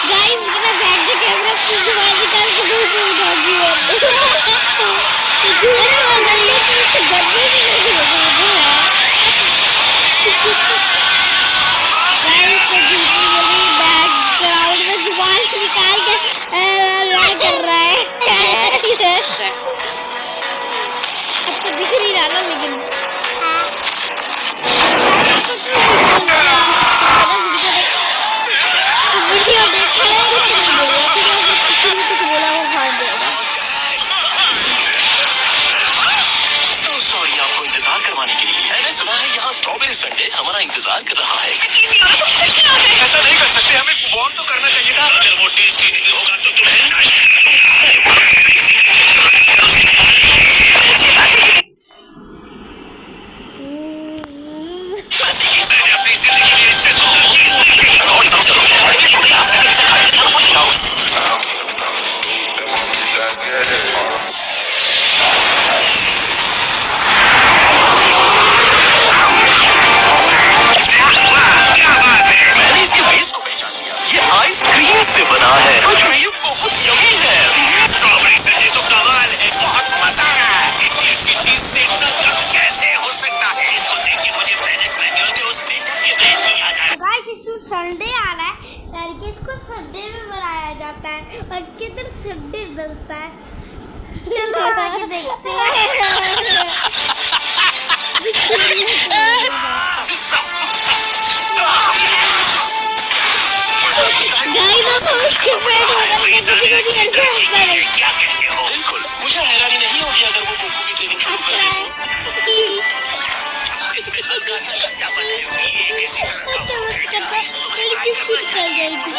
Guys, gonna back the camera please while we can do background में जुबान से निकाल के लड़ाई कर रहा है। अब तो दिख नहीं रहा ना, लेकिन वीडियो देख रहे हैं, कुछ नहीं बोल रहा, फिर किसी ने कुछ बोला वो फाड़ देगा। So sorry आपको इंतजार करवाने के लिए। मैंने सुना है यहाँ स्ट्रॉबेरी संडे हमारा इंतजार कर रहा है। ऐसा नहीं कर सकते, हमें वार्न तो करना चाहिए था। अगर वो टेस्टी नहीं होगा तो तुम्हें मैंने अपनी जिंदगी में इससे सुंदर चीज नहीं देखी। कौन समझ लो? मैंने इसके बेस को पहचान लिया। ये आइसक्रीम से बना है। सच में ये बहुत यम्मी है। स्ट्रॉबेरी संडे तो कमाल है, बहुत मजा आया। इतनी अच्छी चीज से नफरत कैसे हो सकता है? इसको देख के मुझे प्लेनेट मैनुअल के उस पेंटर के बैन की याद आ रही है। गाइस, इसमें संडे आ रहा है, लड़के इसको संडे में बनाया जाता है और इसके अंदर संडे डलता है। चलो आगे देखते हैं। गाइस, अब इसके पेट हो रहा है, क्या कहते हो? बिल्कुल, मुझे हैरानी नहीं होगी अगर वो कोको की ट्रेनिंग शुरू कर दे। इसमें हल्का सा खट्टापन है। ये कैसी तरह का हो है? लड़की फिट कर गई थी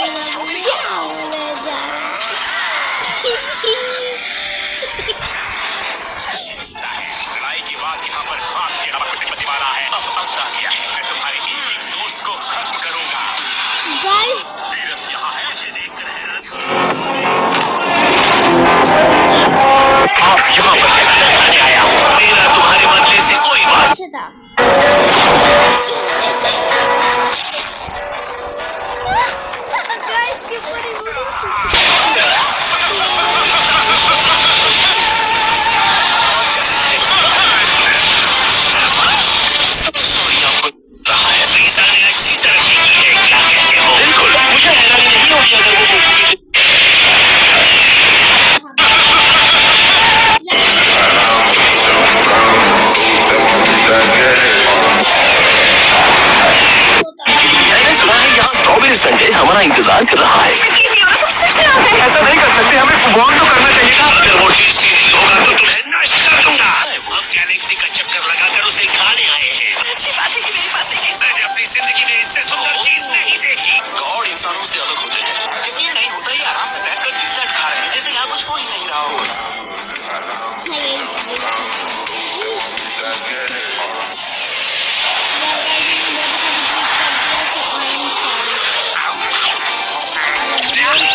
लड़ाई के बाद यहाँ पर भाग के अब कुछ नहीं बचने वाला है। अब अंता क्या है? मैं तुम्हारे एक दोस्त को खत्म करूंगा। गाइस, वीरस यहाँ है, मुझे देखकर हैरान। आप यहाँ पर कैसे आया हूँ? मेरा तुम्हारे बदले से कोई बात अच्छा था। तुम्हारा इंतजार कर रहा है। ऐसा नहीं कर सकते, हमें वार्न तो करना चाहिए था। अगर वो टेस्टी नहीं होगा तो तुम्हें नष्ट कर दूंगा। हम गैलेक्सी का चक्कर लगाकर उसे खाने आए हैं। अच्छी बात है कि मेरे पास एक मैंने अपनी जिंदगी में इससे सुंदर चीज नहीं देखी। गॉड इंसानों से अलग होते हैं। यकीन नहीं होता, ये आराम से बैठकर डिजर्ट खा रहे हैं जैसे यहाँ कुछ हो ही नहीं रहा हो।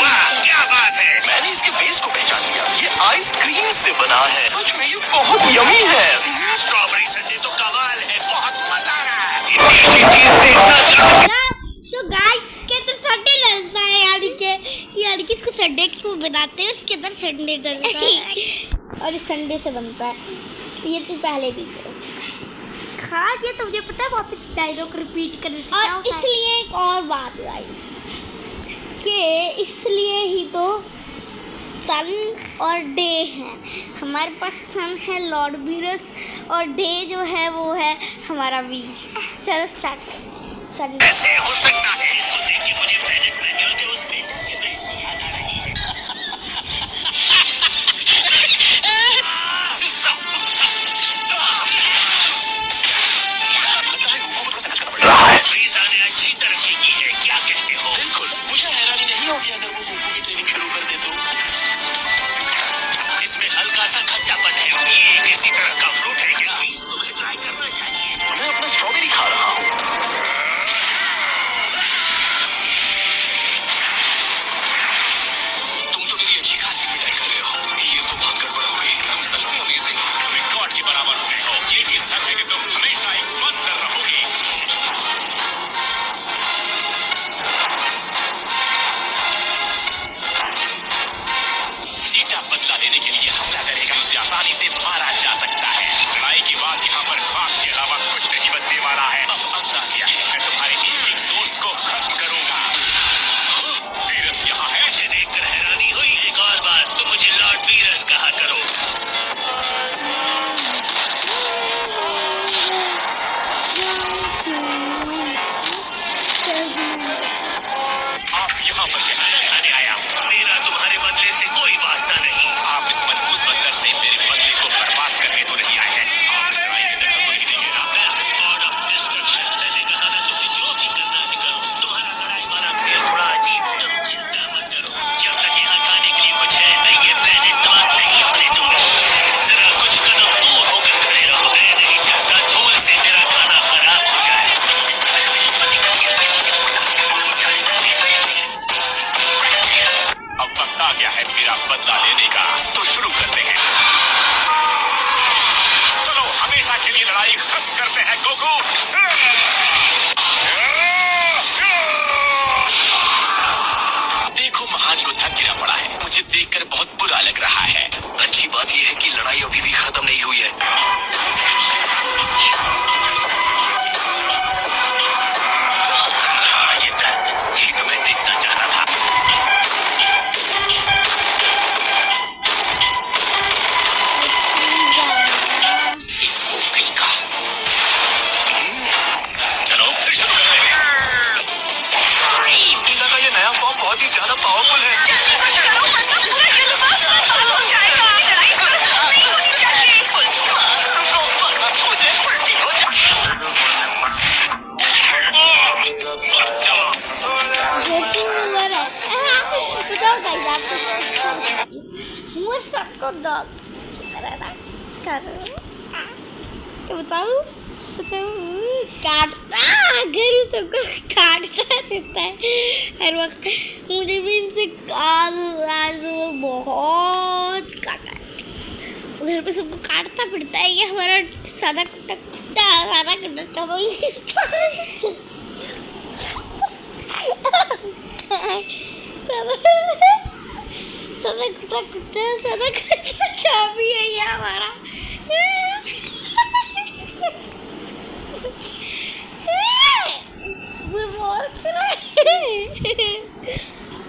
वाह, क्या बात है। मैंने इसके बेस को पहचान लिया। ये आइसक्रीम से बना है। सच में ये बहुत यमी है। स्ट्रॉबेरी संडे तो कमाल है, बहुत मजा आ रहा है। इतनी चीज देखना तो गाइस के अंदर संडे डलता है, यानी कि इसको संडे को बनाते हैं, उसके अंदर संडे डलता है और इस संडे से बनता है। ये तो पहले भी खा ये तो मुझे पता है, वापस डायलॉग रिपीट करने से और इसलिए एक और बात गाइस कि इसलिए ही तो सन और डे है। हमारे पास सन है लॉर्ड वीरस और डे जो है वो है हमारा वीस। चलो स्टार्ट करें। सन कैसे हो सकता है? इसको देख के मुझे प्लेनेट मैनुअल के उस पेंटर की ब्रेक की याद आ रही है। रहा है। वीजा ने अच्छी तरक्की की है, क्या कहते हो? बिल्कुल, मुझे हैरानी नहीं होगी अगर वो गोकू की ट्रेनिंग शुरू कर दे तो। इसमें हल्का सा खट्टापन है। ये किसी तरह का फ्रूट है क्या? प्लीज तुम्हें ट्राई करना चाहिए। मैं अपना स्ट्रॉबेरी खा रहा हूँ। तुम तो मेरी अच्छी खासी पिटाई कर रहे हो। ये तो बहुत गड़बड़ हो गई। तुम सच में अमेजिंग हो। तुम एक गॉड के बराबर हो गए हो। ये भी सच है कि तुम हमेशा एक मंत्र रहोगी। चीटा बदला लेने के लिए हमला करेगा, उसे आसानी से मारा जा सकता है। इस लड़ाई के बाद यहाँ पर खाक के अलावा कुछ नहीं बचने वाला है। अब अंधा क्या है, मैं तुम्हारे एक एक दोस्त को खत्म करूंगा। वीरस यहाँ है। मुझे देखकर हैरानी हुई। एक और बात, तुम मुझे लॉर्ड वीरस कहा करो। आप यहाँ पर कैसे खाने आया? मेरा तुम्हारे बदले से कोई वास्ता नहीं। आप इस मनहूस बंदर से मेरे बदले को बर्बाद करने तो नहीं आए हैं। आप इस लड़ाई के अंदर कोई नहीं है। मैं गॉड ऑफ डिस्ट्रक्शन। मैंने कहा ना, तुम्हें जो भी करना है करो। तुम्हारा लड़ाई मारा खेल थोड़ा अजीब। तुम चिंता मत करो। जब तक यहाँ खाने के लिए कुछ है, मैं ये प्लेनेट बात नहीं होने दूंगा। जरा कुछ कदम दूर होकर खड़े रहो। मैं नहीं चाहता धूल से मेरा खाना खराब हो जाए। अब वक्त आ गया है मेरा बदला लेने का, तो शुरू करते हैं। चलो हमेशा के लिए लड़ाई खत्म करते हैं गोकू। देखो महान को थक गिरा पड़ा है। मुझे देखकर बहुत बुरा लग रहा है। अच्छी बात यह है कि लड़ाई अभी भी खत्म नहीं हुई है। हाँ, ये दर्द, यही तो मैं देखना चाहता था। चलो फिर शुरू करते हैं। पिज़्ज़ा का ये नया फॉर्म बहुत ही ज्यादा पावरफुल है। मुझे उल्टी हो बताओ गाइस आपको वो सबको डॉग बताओ काटता अगर सबको काटता रहता है हर वक्त। मुझे भी इससे आज बहुत काटा है। घर पे सबको काटता पड़ता है। ये हमारा सादा कुत्ता सादा कुत्ता भी है ये हमारा।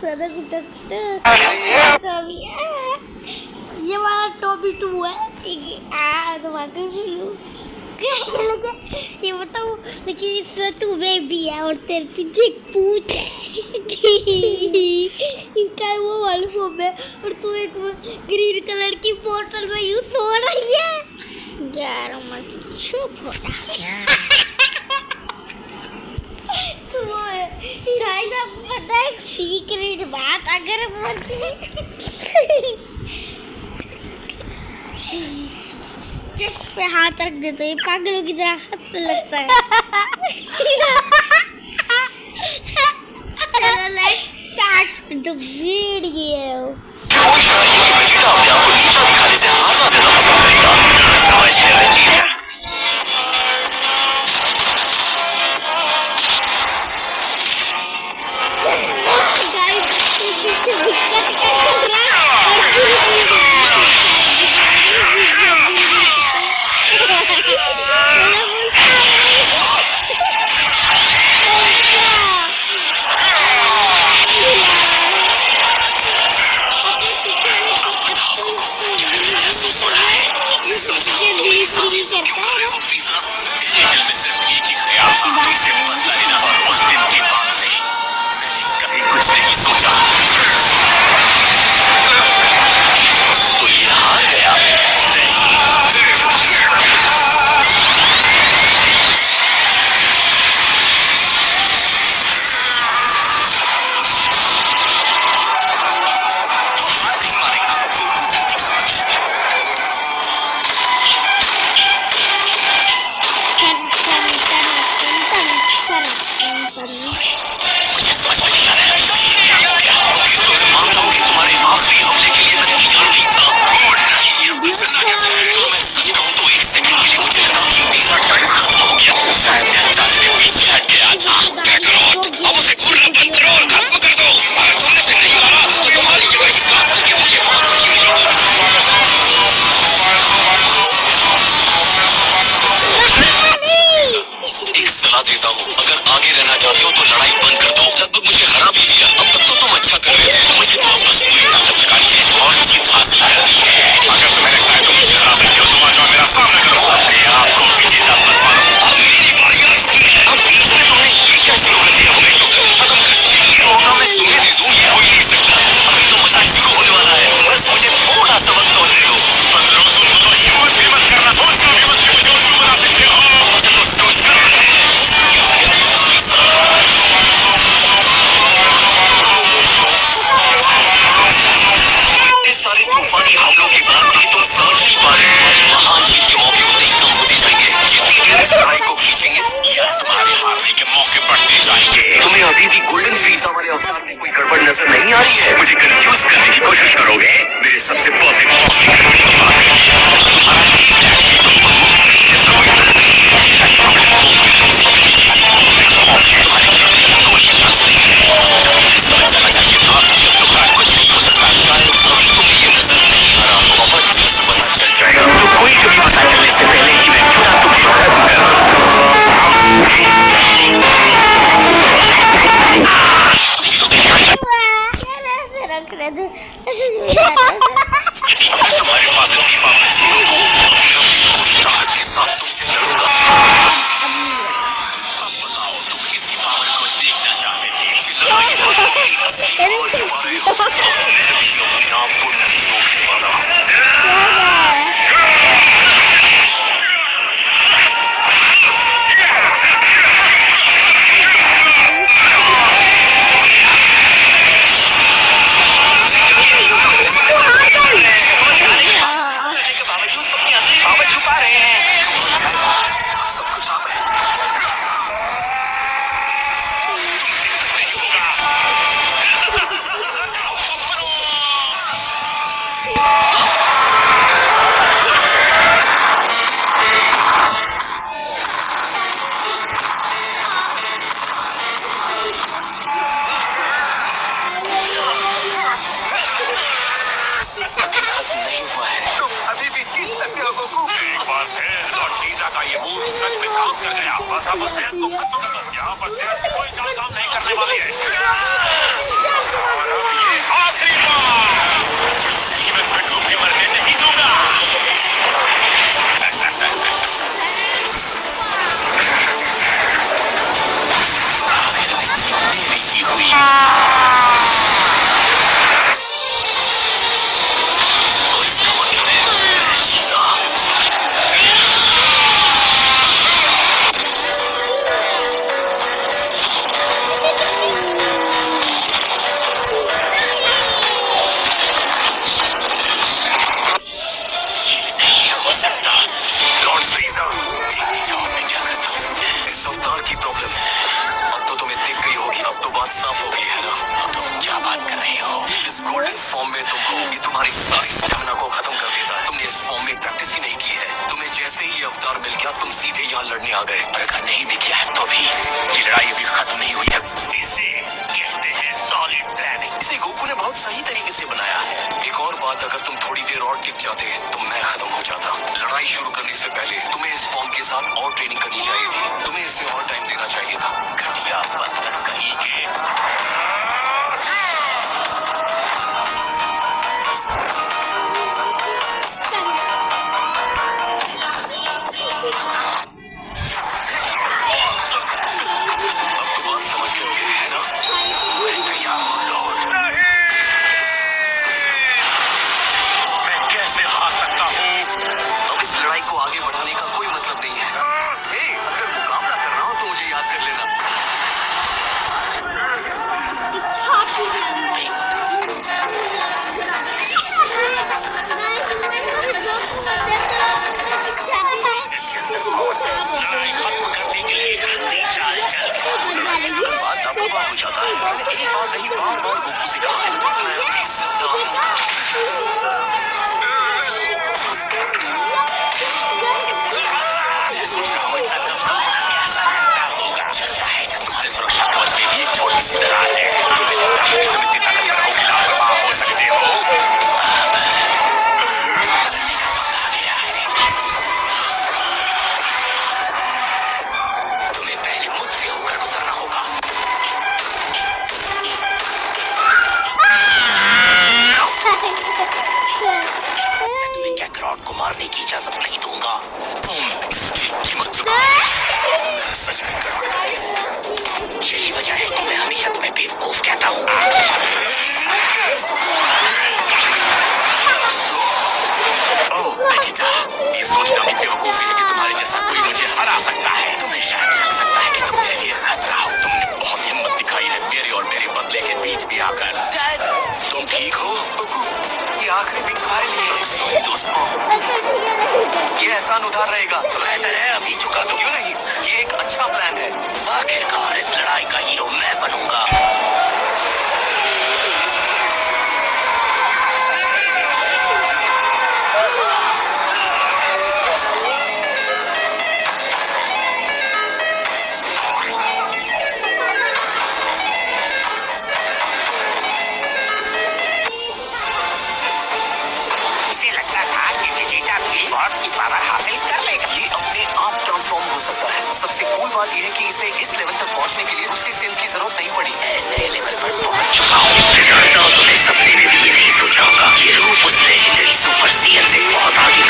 सादा कुत्ता ये वाला टॉबी 2 है। ठीक है तो ये बताऊं, लेकिन इसमें तू बेबी है और तेरे पीछे एक पूछ है। इसका वो वालफॉर्म है और तू एक ग्रीन कलर की बोतल में यूं सो रही है। यार मत चुप हो गाइस, आपको पता है एक सीक्रेट बात, अगर चेस्ट पे हाथ रख दे तो ये पागलों की तरह हंसने लगता है। चलो लेट्स स्टार्ट द वीडियो। कोई शरारती बेटा अपने आप को नीचा दिखाने से हारना ज्यादा पसंद करेगा। समझ ले रंजीत। गाइस ये पीछे दिक्कत क्या चल रहा है और पूरी दिल में सिर्फ एक ही ख्याल था, तुमसे बदला लेना। और उस दिन के बाद से मैंने कभी कुछ नहीं सोचा। तो ये हार गया। मुझे समझ में नहीं आ रहा है क्या होगी। तो मैं मानता हूँ कि तुम्हारे आखिरी हमले के लिए मैं तैयार नहीं था। तो मैं सच कहूँ तो एक सेकंड के लिए मुझे लगा कि मेरा टाइम खत्म हो गया। शायद मैं अचानक पीछे हट गया था। अब उसे घूरना बंद करो और खत्म कर दो। अगर तुमने से नहीं मारा तो तुम्हारी जगह ही काम करके मुझे बहुत खुशी मिलेगी। एक सलाह देता हूँ, अगर आगे रहना चाहते हो तो लड़ाई बंद कर दो। लगभग मुझे हरा भी दिया। अब तक तो तुम अच्छा कर रहे थे। मुझे तो अब बस पूरी ताकत लगानी है और जीत हासिल करनी है। अगर तुम्हें लगता है तुम मुझे हरा सकते हो तो आ जाओ, मेरा सामना करो। अपने आप को विजेता मत मानो। अब मेरी बारी आ चुकी है। अब दूसरे तुमने ये क्या शुरू कर दिया? हमें तो खत्म कर दिया। ये होगा मैं तुम्हें दे दूँ, ये हो ही नहीं सकता। अभी तो मजा शुरू होने वाला है। बस मुझे थोड़ा सा वक्त और दे दो। ये कुछ भी मत करना। सोचना भी मत कि मुझे उल्लू बना सकते हो। मुझे तो सोचना है। इतने सारे तूफानी हमलों के बाद भी तुम समझ नहीं पा रहे। तुम्हारी महान जीत के मौके होते ही कम होते जाएंगे। जितनी देर इस लड़ाई को खींचेंगे तुम्हारे हारने के मौके बढ़ते जाएंगे। तुम्हें अभी भी गोल्डन वीजा वाले अवतार में कोई गड़बड़ नजर नहीं आ रही है। मुझे कंफ्यूज करने की कोशिश करोगे? मेरे सबसे परफेक्ट मौके करने की बात तो कोई कभी पता चलने से पहले ही मैं क्यों ना तुम्हें रख रहे थे। तुम्हारे पास इतनी ताकत के साथ तुमसे लड़ूंगा। अब बताओ, तुम किसी पावर को देखना चाहते थे? मैं भी अपने आप को नहीं रोकने वाला हूँ। छुपा रहे हैं। सब कुछ आप है। अभी भी जीत सकते हो गोकू। एक बार फिर लॉर्ड वीजा का ये मूव सच में काम कर गया। बस अब उस सेहत को खत्म कर दो। यहाँ पर सेहत की कोई जान काम नहीं करने वाली है। और अब ये आखिरी बार कि मैं पिट्ठू के मरने नहीं दूंगा। बात साफ हो गई है ना? तुम क्या बात कर रहे हो? इस गोल्डन फॉर्म में तुम हो कि तुम्हारी सारी स्टेमिना को खत्म कर देता है। तुमने इस फॉर्म में प्रैक्टिस ही नहीं की है। तुम्हें जैसे ही ये अवतार मिल गया तुम सीधे यहाँ लड़ने आ गए। और अगर नहीं भी किया है तो भी ये लड़ाई अभी खत्म नहीं हुई है। इसे कहते हैं सॉलिड प्लानिंग। इसे गोकू ने बहुत सही तरीके से बनाया है। एक और बात, अगर तुम थोड़ी देर और टिक जाते तो मैं खत्म हो जाता। लड़ाई शुरू करने से पहले तुम्हें इस फॉर्म के साथ और ट्रेनिंग करनी चाहिए थी। तुम्हें इससे और टाइम देना चाहिए था। घटिया बंदर कहीं के। अब तो बात समझ गए होगे, है ना? मैं तैयार हूँ लॉर्ड। मैं कैसे हार सकता हूँ? अब इस लड़ाई को आगे बढ़ाने का कोई मतलब नहीं है। हे, अगर मुकाबला करना हो तो मुझे याद कर लेना। छाती लड़ाई खत्म करने के लिए गंदी चाल चल गई। बात लापरवाह हो जाता है। मैंने एक बार नहीं बार-बार गोकू से कहा है, मैं अभी जिंदा हूँ। मैं सोच रहा हूँ इतना कमजोर कैसा लगता होगा। चलता है कि तुम्हारी सुरक्षा कवच में भी एक छोटी सी दरार है। तुम्हें लगता है कि तुम इतनी ताकतवर हो कि लापरवाह हो सकते हो? लड़ने का वक्त आ गया है। तुम्हें पहले मुझसे होकर गुजरना होगा। मैं तुम्हें कैकरॉट को मारने की इजाजत नहीं दूंगा। तुम इसकी कीमत चुकाओगे। मैंने सच में गड़बड़ कर दी। यही वजह है कि मैं हमेशा तुम्हें बेवकूफ कहता हूँ। ओह बेटा, ये सोचना भी बेवकूफी है कि तुम्हारे जैसा कोई मुझे हरा सकता है। तुम्हें शायद लग सकता है कि तुम मेरे लिए खतरा हो। तुमने बहुत हिम्मत दिखाई है मेरे और मेरे बदले के बीच में आकर। डैड, तुम ठीक हो? गोकू, ये आखिरी दिन तुम्हारे लिए। सॉरी दोस्तों। ये एहसान उधार रहेगा। बेहतर है अभी चुका दो। क्यों नहीं? ये एक अच्छा प्लान है। आखिरकार इस लड़ाई का हीरो मैं बनूंगा। इसे लगता था कि विजेता भी गॉड की पावर हासिल कर लेगा। ये अपने आप ट्रांसफॉर्म हो सकता है। सबसे कूल बात यह है कि इसे इस लेवल तक पहुंचने के लिए उससे सेंस की जरूरत नहीं पड़ी। मैं नए लेवल पर पहुंच चुका हूँ। मैं जानता हूँ तुम्हें सपने में भी ये नहीं सोचा होगा। ये रूप उस लेजेंडरी सुपर सीएन से बहुत आगे